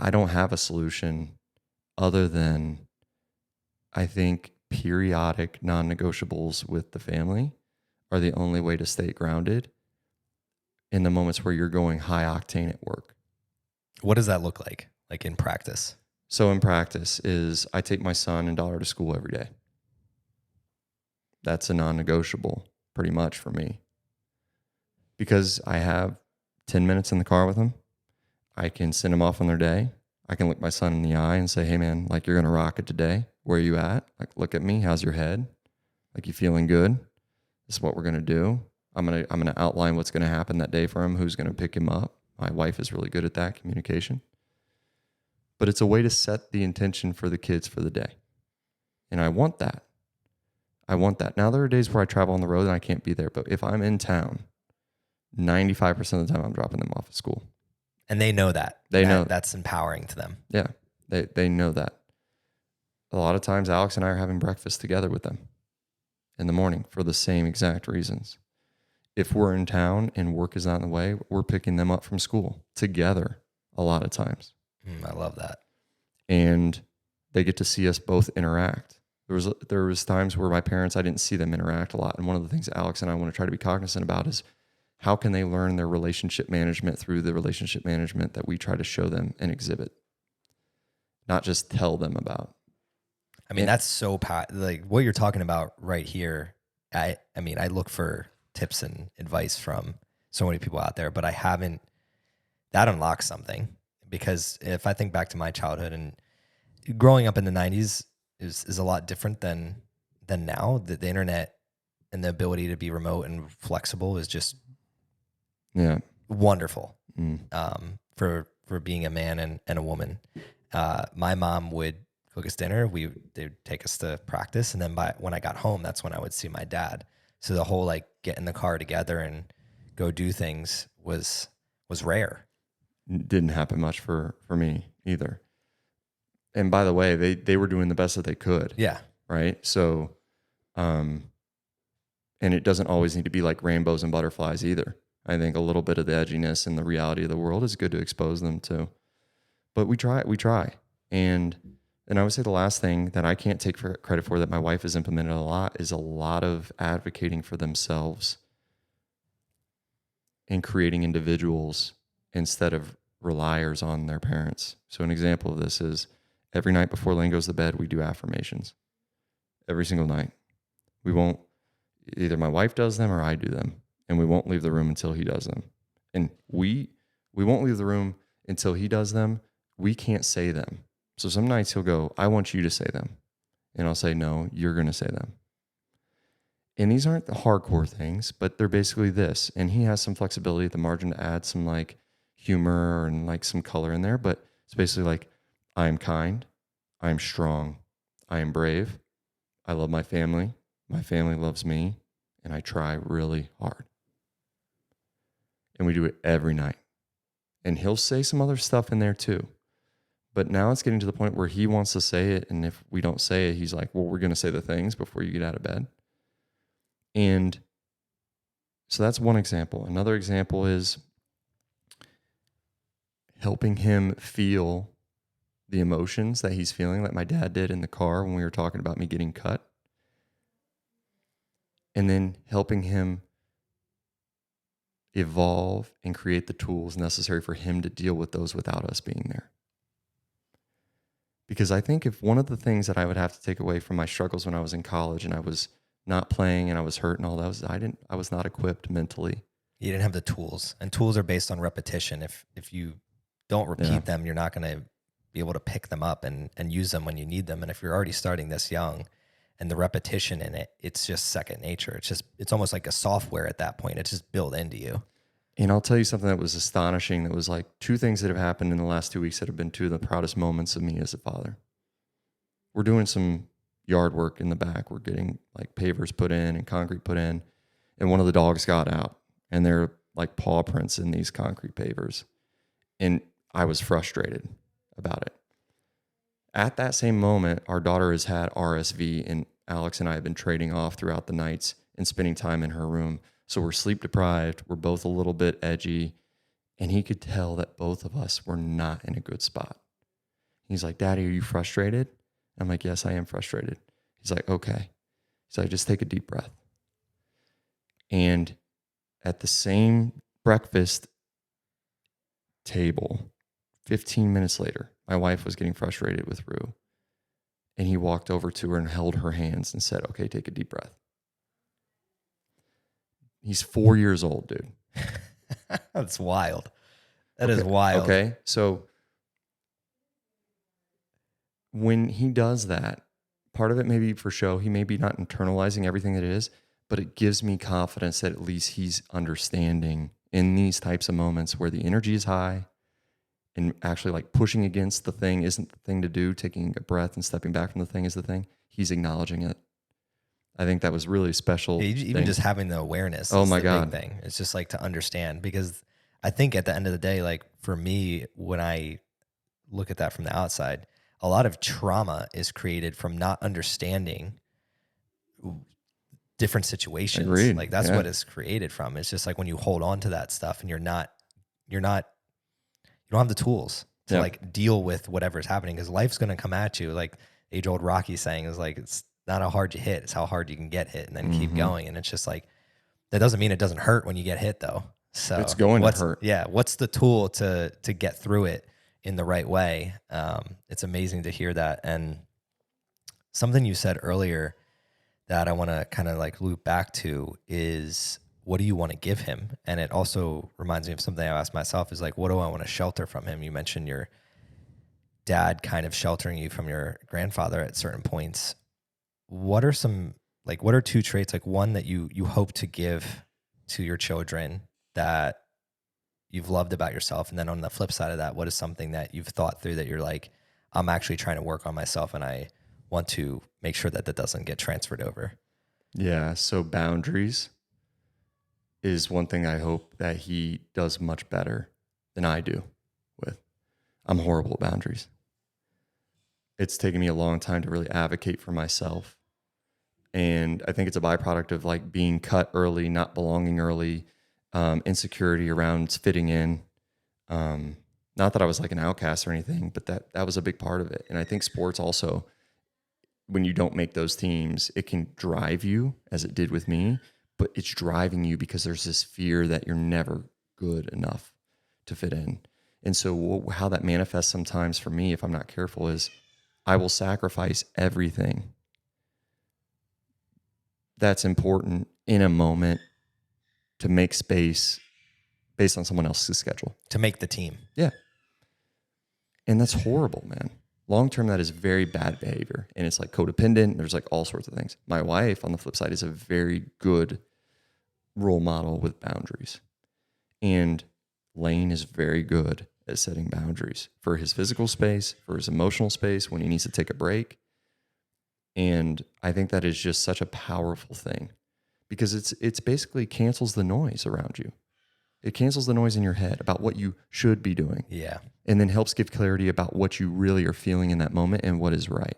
I don't have a solution other than, I think, periodic non-negotiables with the family are the only way to stay grounded in the moments where you're going high octane at work. What does that look like in practice? So in practice is I take my son and daughter to school every day. That's a non-negotiable pretty much for me, because I have 10 minutes in the car with them. I can send them off on their day. I can look my son in the eye and say, "Hey man, like, you're going to rock it today. Where are you at? Like, look at me. How's your head? Like, you feeling good? This is what we're going to do." I'm going to outline what's going to happen that day for him, who's going to pick him up. My wife is really good at that communication. But it's a way to set the intention for the kids for the day. And I want that. Now, there are days where I travel on the road and I can't be there. But if I'm in town, 95% of the time I'm dropping them off at school. And they know that. They know. That's empowering to them. Yeah, they know that. A lot of times Alex and I are having breakfast together with them in the morning for the same exact reasons. If we're in town and work is not in the way, we're picking them up from school together a lot of times. I love that. And they get to see us both interact. There was times where my parents, I didn't see them interact a lot. And one of the things Alex and I want to try to be cognizant about is how can they learn their relationship management through the relationship management that we try to show them and exhibit, not just tell them about. I mean, that's so like what you're talking about right here. I mean, I look for tips and advice from so many people out there, but that unlocks something, because if I think back to my childhood and growing up in the 90s is a lot different than now. The internet and the ability to be remote and flexible is just wonderful for being a man and a woman. My mom would cook us dinner. They'd take us to practice, and then when I got home, that's when I would see my dad. So the whole like get in the car together and go do things was rare. Didn't happen much for me either. And by the way, they were doing the best that they could. Yeah. Right. So, and it doesn't always need to be like rainbows and butterflies either. I think a little bit of the edginess and the reality of the world is good to expose them to. But we try. And And I would say the last thing that I can't take credit for that my wife has implemented a lot is a lot of advocating for themselves and creating individuals instead of reliers on their parents. So an example of this is every night before Lane goes to bed, we do affirmations every single night. We won't, either my wife does them or I do them, and we won't leave the room until he does them. And we won't leave the room until he does them. We can't say them. So some nights he'll go, I want you to say them. And I'll say, no, you're going to say them. And these aren't the hardcore things, but they're basically this. And he has some flexibility at the margin to add some like humor and like some color in there. But it's basically like, I am kind. I am strong. I am brave. I love my family. My family loves me. And I try really hard. And we do it every night. And he'll say some other stuff in there too. But now it's getting to the point where he wants to say it. And if we don't say it, he's like, well, we're going to say the things before you get out of bed. And so that's one example. Another example is helping him feel the emotions that he's feeling, like my dad did in the car when we were talking about me getting cut. And then helping him evolve and create the tools necessary for him to deal with those without us being there. Because I think if one of the things that I would have to take away from my struggles when I was in college and I was not playing and I was hurt and all that was I was not equipped mentally. You didn't have the tools, and tools are based on repetition. If you don't repeat them, you're not going to be able to pick them up and use them when you need them. And if you're already starting this young and the repetition in it, it's just second nature. It's almost like a software at that point. It's just built into you. And I'll tell you something that was astonishing. That was like two things that have happened in the last 2 weeks that have been two of the proudest moments of me as a father. We're doing some yard work in the back. We're getting like pavers put in and concrete put in. And one of the dogs got out and there are like paw prints in these concrete pavers. And I was frustrated about it. At that same moment, our daughter has had RSV and Alex and I have been trading off throughout the nights and spending time in her room. So we're sleep deprived. We're both a little bit edgy. And he could tell that both of us were not in a good spot. He's like, Daddy, are you frustrated? I'm like, yes, I am frustrated. He's like, okay. He's like, just take a deep breath. And at the same breakfast table, 15 minutes later, my wife was getting frustrated with Rue. And he walked over to her and held her hands and said, okay, take a deep breath. He's 4 years old, dude. That's wild. That is wild. Okay, so when he does that, part of it may be for show. He may be not internalizing everything that it is, but it gives me confidence that at least he's understanding in these types of moments where the energy is high and actually like pushing against the thing isn't the thing to do. Taking a breath and stepping back from the thing is the thing. He's acknowledging it. I think that was really special. Even just having the awareness. Oh is my the God. big thing. It's just like to understand, because I think at the end of the day, like for me, when I look at that from the outside, a lot of trauma is created from not understanding different situations. Agreed. Like that's what it's created from. It's just like when you hold on to that stuff and you don't have the tools to like deal with whatever's happening, because life's going to come at you. Like age old Rocky saying is like, it's not how hard you hit, it's how hard you can get hit and then keep going. And it's just like, that doesn't mean it doesn't hurt when you get hit though. So it's going to hurt. Yeah. What's the tool to get through it in the right way? It's amazing to hear that. And something you said earlier that I want to kind of like loop back to is, what do you want to give him? And it also reminds me of something I asked myself is like, what do I want to shelter from him? You mentioned your dad kind of sheltering you from your grandfather at certain points. What are two traits, like one that you hope to give to your children that you've loved about yourself? And then on the flip side of that, what is something that you've thought through that you're like, I'm actually trying to work on myself and I want to make sure that doesn't get transferred over? Yeah. So boundaries is one thing I hope that he does much better than I do with. I'm horrible at boundaries. It's taken me a long time to really advocate for myself. And I think it's a byproduct of like being cut early, not belonging early, insecurity around fitting in, Not that I was like an outcast or anything, but that was a big part of it. And I think sports also, when you don't make those teams, it can drive you, as it did with me, but it's driving you because there's this fear that you're never good enough to fit in. And so how that manifests sometimes for me, if I'm not careful, is I will sacrifice everything that's important in a moment to make space based on someone else's schedule. To make the team. Yeah. And that's horrible, man. Long term, that is very bad behavior. And it's like codependent. There's like all sorts of things. My wife, on the flip side, is a very good role model with boundaries. And Lane is very good at setting boundaries for his physical space, for his emotional space, when he needs to take a break. And I think that is just such a powerful thing because it's basically cancels the noise around you. It cancels the noise in your head about what you should be doing. Yeah. And then helps give clarity about what you really are feeling in that moment and what is right.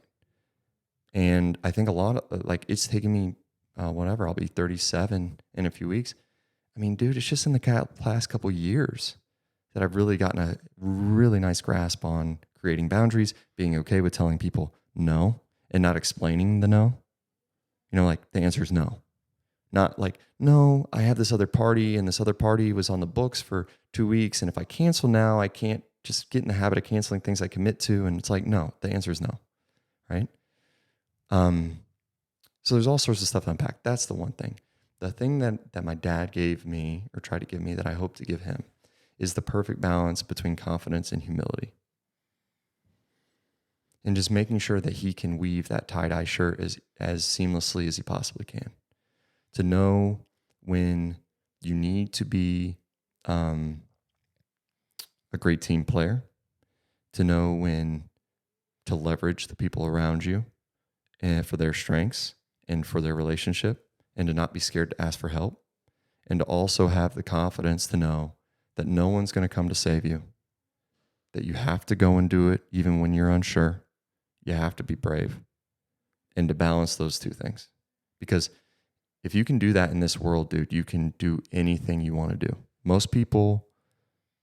And I think a lot of, like, it's taking me, I'll be 37 in a few weeks. I mean, dude, it's just in the past couple of years that I've really gotten a really nice grasp on creating boundaries, being okay with telling people no and not explaining the no. You know, like the answer is no. Not like, no, I have this other party and this other party was on the books for 2 weeks. And if I cancel now, I can't just get in the habit of canceling things I commit to. And it's like, no, the answer is no. Right. So there's all sorts of stuff to unpack. That's the one thing. The thing that my dad gave me or tried to give me that I hope to give him is the perfect balance between confidence and humility. And just making sure that he can weave that tie-dye shirt as seamlessly as he possibly can. To know when you need to be a great team player, to know when to leverage the people around you and for their strengths and for their relationship, and to not be scared to ask for help, and to also have the confidence to know that no one's going to come to save you, that you have to go and do it even when you're unsure. You have to be brave, and to balance those two things. Because if you can do that in this world, dude, you can do anything you want to do. Most people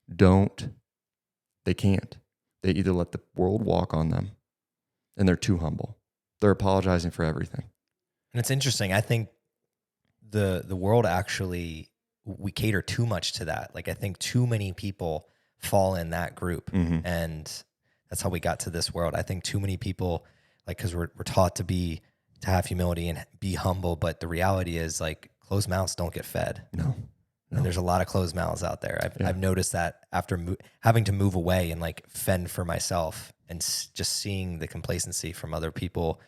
they can't. They either let the world walk on them and they're too humble. They're apologizing for everything. And it's interesting. I think the world actually, we cater too much to that. Like, I think too many people fall in that group. Mm-hmm. And that's how we got to this world. I think too many people, like, because we're taught to have humility and be humble, but the reality is, like, closed mouths don't get fed. No. And there's a lot of closed mouths out there. I've noticed that after having to move away and like fend for myself and just seeing the complacency from other people,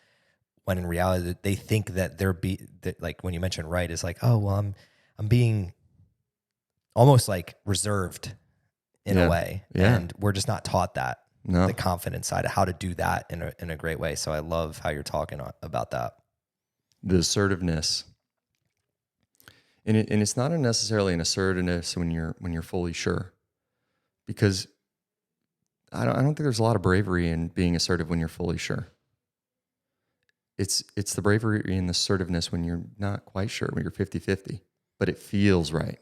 when in reality they think that that, like when you mentioned right, is like, oh well, I'm being almost like reserved in a way, and we're just not taught that. No. The confidence side of how to do that in a great way. So I love how you're talking about that. The assertiveness. And it's not necessarily an assertiveness when you're fully sure, because I don't think there's a lot of bravery in being assertive when you're fully sure. It's the bravery in the assertiveness when you're not quite sure, when you're 50-50, but it feels right.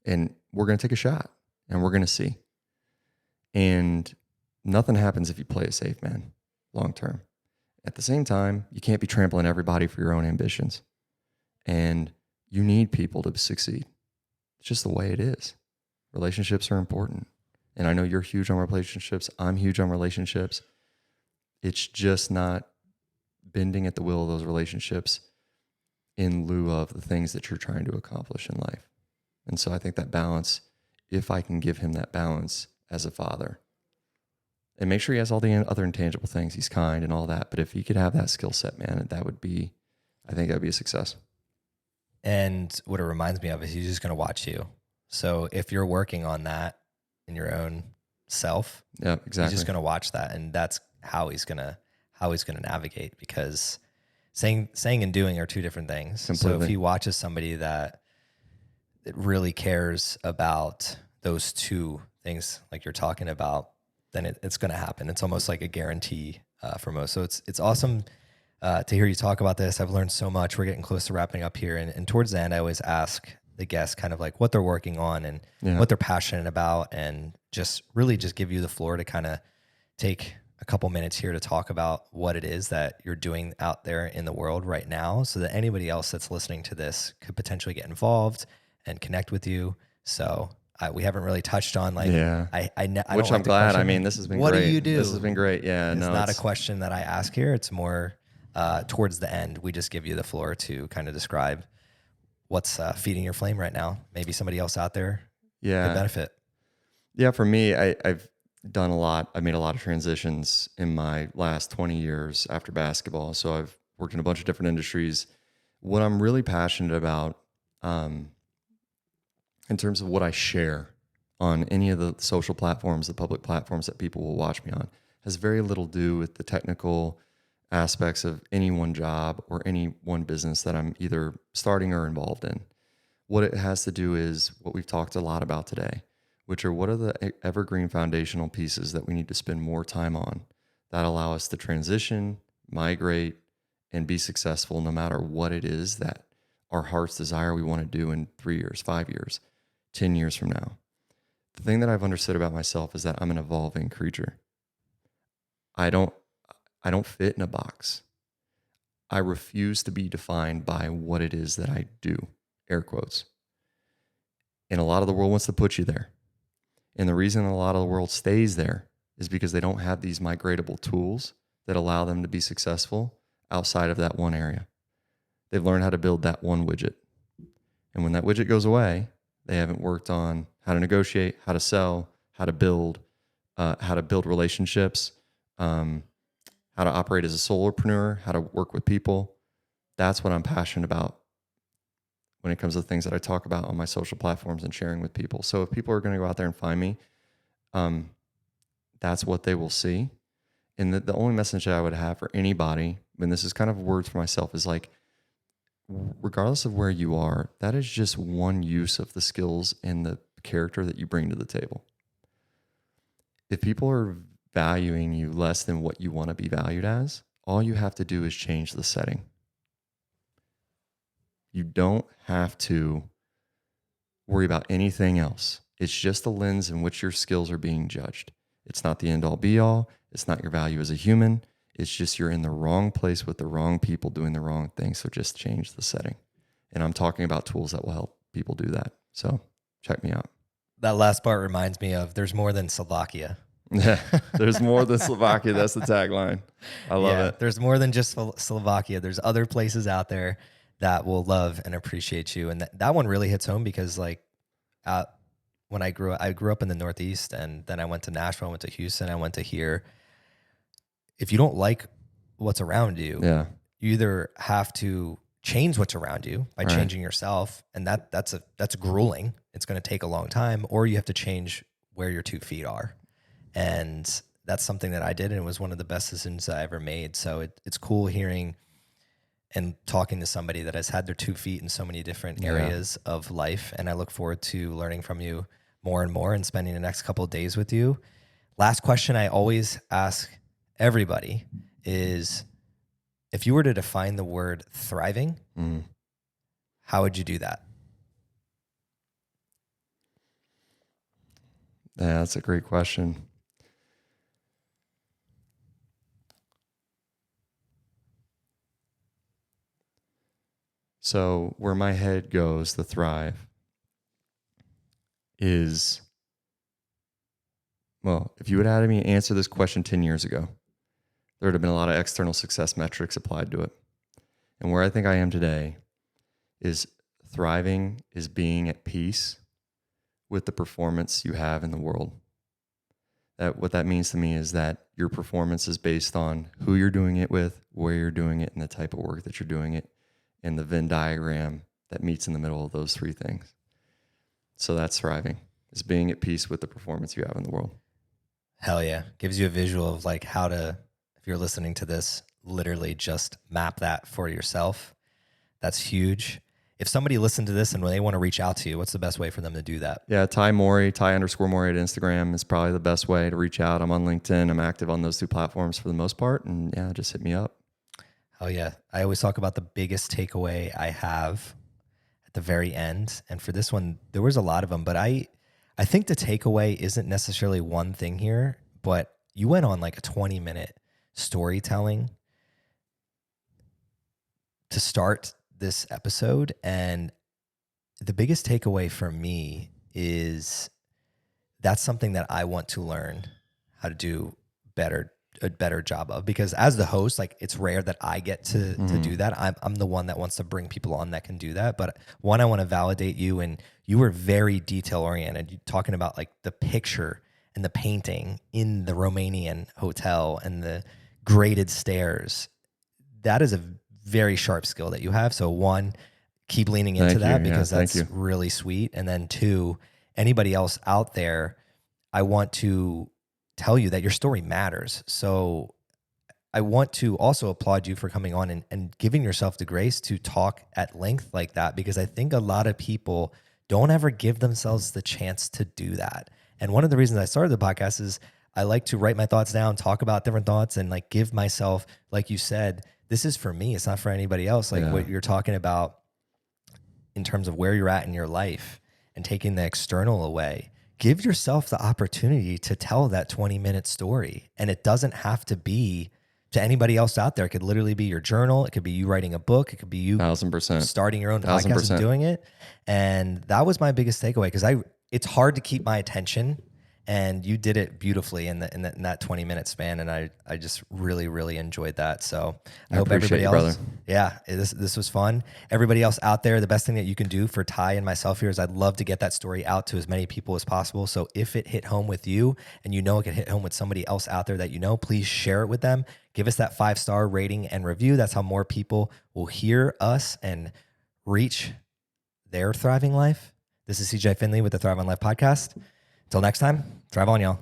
And we're going to take a shot and we're going to see. And nothing happens if you play it safe, man, long term. At the same time, you can't be trampling everybody for your own ambitions. And you need people to succeed. It's just the way it is. Relationships are important. And I know you're huge on relationships. I'm huge on relationships. It's just not bending at the will of those relationships in lieu of the things that you're trying to accomplish in life. And so I think that balance, if I can give him that balance as a father, and make sure he has all the other intangible things, he's kind and all that, but if he could have that skill set, man, I think that'd be a success. And what it reminds me of is he's just going to watch you. So if you're working on that in your own self, yeah, exactly, he's just going to watch that, and that's how he's going to navigate. Because saying and doing are two different things. Completely. So if he watches somebody that really cares about those two things, like you're talking about, then it's going to happen. It's almost like a guarantee for most. So it's awesome. To hear you talk about this. I've learned so much. We're getting close to wrapping up here. And towards the end, I always ask the guests kind of like what they're working on and Yeah. what they're passionate about, and just really just give you the floor to kind of take a couple minutes here to talk about what it is that you're doing out there in the world right now, so that anybody else that's listening to this could potentially get involved and connect with you. So we haven't really touched on like, Yeah. I don't Which like I'm the glad. question, I mean, this has been what great. do you do? This has been great. Yeah. It's No, not a question that I ask here. It's more towards the end. We just give you the floor to kind of describe what's feeding your flame right now. Maybe somebody else out there could yeah. benefit. Yeah. For me, I've done a lot. I made a lot of transitions in my last 20 years after basketball. So I've worked in a bunch of different industries. What I'm really passionate about, in terms of what I share on any of the social platforms, the public platforms that people will watch me on, has very little to do with the technical aspects of any one job or any one business that I'm either starting or involved in. What it has to do is what we've talked a lot about today, which are what are the evergreen foundational pieces that we need to spend more time on that allow us to transition, migrate, and be successful no matter what it is that our heart's desire we want to do in 3 years, 5 years, 10 years from now. The thing that I've understood about myself is that I'm an evolving creature. I don't fit in a box. I refuse to be defined by what it is that I do, air quotes. And a lot of the world wants to put you there. And the reason a lot of the world stays there is because they don't have these migratable tools that allow them to be successful outside of that one area. They've learned how to build that one widget. And when that widget goes away, they haven't worked on how to negotiate, how to sell, how to build relationships, how to operate as a solopreneur, how to work with people. That's what I'm passionate about when it comes to things that I talk about on my social platforms and sharing with people. So if people are going to go out there and find me, that's what they will see. And the only message that I would have for anybody, and this is kind of words for myself, is like, regardless of where you are, that is just one use of the skills and the character that you bring to the table. If people are valuing you less than what you want to be valued as, all you have to do is change the setting. You don't have to worry about anything else. It's just the lens in which your skills are being judged. It's not the end all be all. It's not your value as a human. It's just you're in the wrong place with the wrong people doing the wrong thing. So just change the setting. And I'm talking about tools that will help people do that. So check me out. That last part reminds me of there's more than Slovakia. Yeah, there's more than Slovakia. That's the tagline. I love it. There's more than just Slovakia. There's other places out there that will love and appreciate you. And that one really hits home because like when I grew up in the Northeast, and then I went to Nashville, I went to Houston, I went to here. If you don't like what's around you, you either have to change what's around you by changing yourself, and that's grueling. It's going to take a long time, or you have to change where your 2 feet are. And that's something that I did, and it was one of the best decisions I ever made. So it's cool hearing and talking to somebody that has had their 2 feet in so many different areas of life. And I look forward to learning from you more and more and spending the next couple of days with you. Last question I always ask everybody is, if you were to define the word thriving, how would you do that? Yeah, that's a great question. So where my head goes, the thrive is, well, if you would have had me answer this question 10 years ago, there would have been a lot of external success metrics applied to it. And where I think I am today is thriving is being at peace with the performance you have in the world. What that means to me is that your performance is based on who you're doing it with, where you're doing it, and the type of work that you're doing it, and the Venn diagram that meets in the middle of those 3 things. So that's thriving, is being at peace with the performance you have in the world. Hell yeah. Gives you a visual of like how to, if you're listening to this, literally just map that for yourself. That's huge. If somebody listened to this and they want to reach out to you, what's the best way for them to do that? Yeah, Ty _Mori at Instagram is probably the best way to reach out. I'm on LinkedIn. I'm active on those 2 platforms for the most part. And yeah, just hit me up. Oh yeah. I always talk about the biggest takeaway I have at the very end. And for this one, there was a lot of them, but I think the takeaway isn't necessarily one thing here, but you went on like a 20-minute storytelling to start this episode. And the biggest takeaway for me is that's something that I want to learn how to do a better job of, because as the host, like, it's rare that I get to do that. I'm the one that wants to bring people on that can do that. But one, I want to validate you, and you were very detail oriented. You talking about like the picture and the painting in the Romanian hotel and the graded stairs. That is a very sharp skill that you have. So one, keep leaning into that, because that's really sweet. And then two, anybody else out there, I want to tell you that your story matters. So I want to also applaud you for coming on and giving yourself the grace to talk at length like that, because I think a lot of people don't ever give themselves the chance to do that. And one of the reasons I started the podcast is I like to write my thoughts down, talk about different thoughts, and like give myself, like you said, this is for me. It's not for anybody else. Like what you're talking about in terms of where you're at in your life and taking the external away. Give yourself the opportunity to tell that 20-minute story. And it doesn't have to be to anybody else out there. It could literally be your journal. It could be you writing a book. It could be you 1,000% starting your own podcast and doing it. And that was my biggest takeaway, because it's hard to keep my attention, and you did it beautifully in that 20-minute span. And I just really, really enjoyed that. So I hope everybody else, this was fun. Everybody else out there, the best thing that you can do for Ty and myself here is I'd love to get that story out to as many people as possible. So if it hit home with you, and you know it could hit home with somebody else out there that you know, please share it with them. Give us that 5-star rating and review. That's how more people will hear us and reach their thriving life. This is CJ Finley with the Thrive on Life podcast. Until next time, thrive on, y'all.